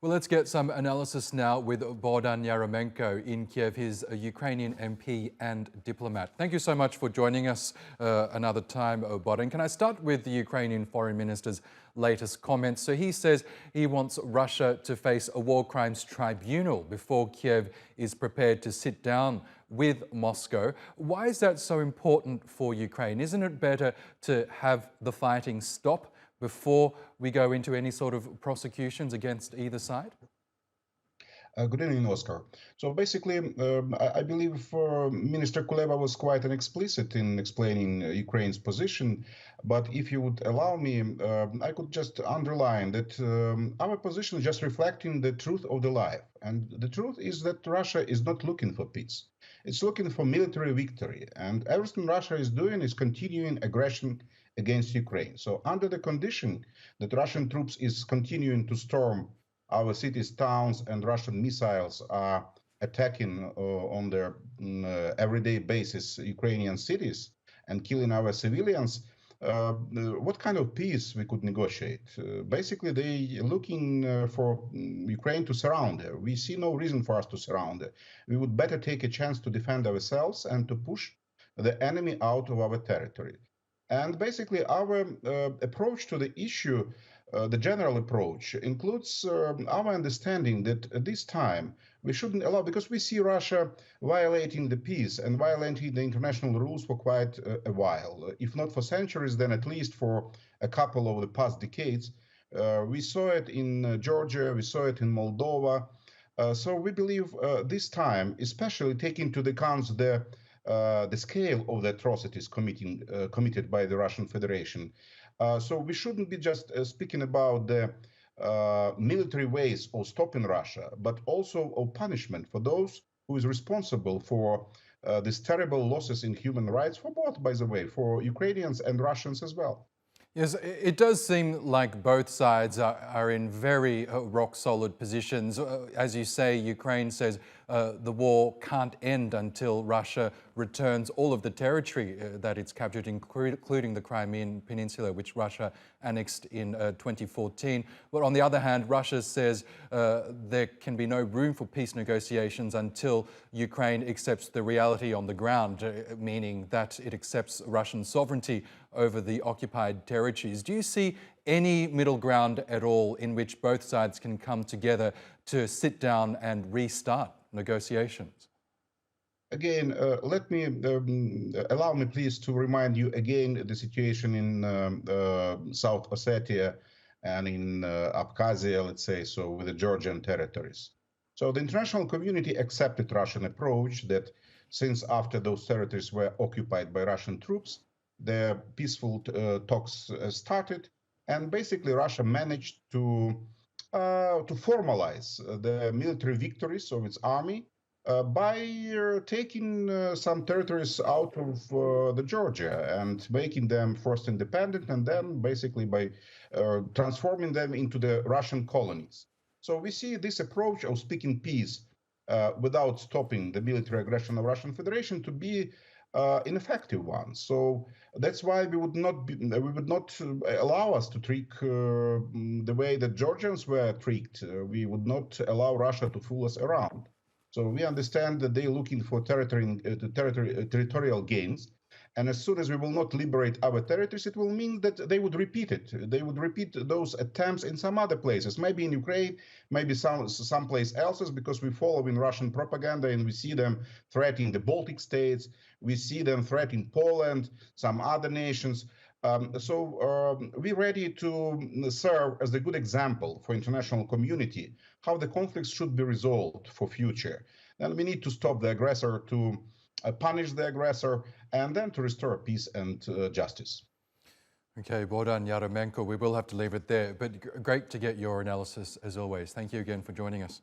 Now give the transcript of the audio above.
Well, let's get some analysis now with Bohdan Yaremenko in Kiev. He's a Ukrainian MP and diplomat. Thank you so much for joining us another time, Bohdan. Can I start with the Ukrainian Foreign Minister's latest comments? So he says he wants Russia to face a war crimes tribunal before Kiev is prepared to sit down with Moscow. Why is that so important for Ukraine? Isn't it better to have the fighting stop before we go into any sort of prosecutions against either side? Good evening, Oscar. So basically, I believe Minister Kuleba was quite explicit in explaining Ukraine's position. But if you would allow me, I could just underline that our position is just reflecting the truth of the life. And the truth is that Russia is not looking for peace. It's looking for military victory. And everything Russia is doing is continuing aggression against Ukraine. So under the condition that Russian troops is continuing to storm our cities, towns, and Russian missiles are attacking on their everyday basis Ukrainian cities and killing our civilians, what kind of peace we could negotiate? Basically, they looking for Ukraine to surround her. We see no reason for us to surround her. We would better take a chance to defend ourselves and to push the enemy out of our territory. And basically, our approach to the issue, the general approach, includes our understanding that at this time we shouldn't allow, because we see Russia violating the peace and violating the international rules for quite a while, if not for centuries, then at least for a couple of the past decades. We saw it in Georgia, we saw it in Moldova. So we believe this time, especially taking into account the scale of the atrocities committed by the Russian Federation. So we shouldn't be just speaking about the military ways of stopping Russia, but also of punishment for those who is responsible for these terrible losses in human rights, for both, by the way, for Ukrainians and Russians as well. Yes, it does seem like both sides are in very rock-solid positions. As you say, Ukraine says the war can't end until Russia returns all of the territory that it's captured, including the Crimean Peninsula, which Russia annexed in 2014. But on the other hand, Russia says there can be no room for peace negotiations until Ukraine accepts the reality on the ground, meaning that it accepts Russian sovereignty over the occupied territories. Do you see any middle ground at all in which both sides can come together to sit down and restart negotiations? Again, allow me please to remind you again the situation in South Ossetia and in Abkhazia, let's say, so with the Georgian territories. So the international community accepted Russian approach that since after those territories were occupied by Russian troops, the peaceful talks started, and basically Russia managed to formalize the military victories of its army by taking some territories out of the Georgia and making them first independent, and then basically by transforming them into the Russian colonies. So we see this approach of speaking peace without stopping the military aggression of Russian Federation to be ineffective one. So that's why we would not allow us to trick the way that Georgians were tricked. We would not allow Russia to fool us around. So we understand that they're looking for territorial gains. And as soon as we will not liberate our territories, it will mean that they would repeat it. They would repeat those attempts in some other places, maybe in Ukraine, maybe someplace else, because we follow in Russian propaganda and we see them threatening the Baltic states. We see them threatening Poland, some other nations. So we're ready to serve as a good example for international community how the conflicts should be resolved for future. And we need to stop the aggressor, to punish the aggressor, and then to restore peace and justice. Okay, Bohdan Yaremenko, we will have to leave it there, but great to get your analysis as always. Thank you again for joining us.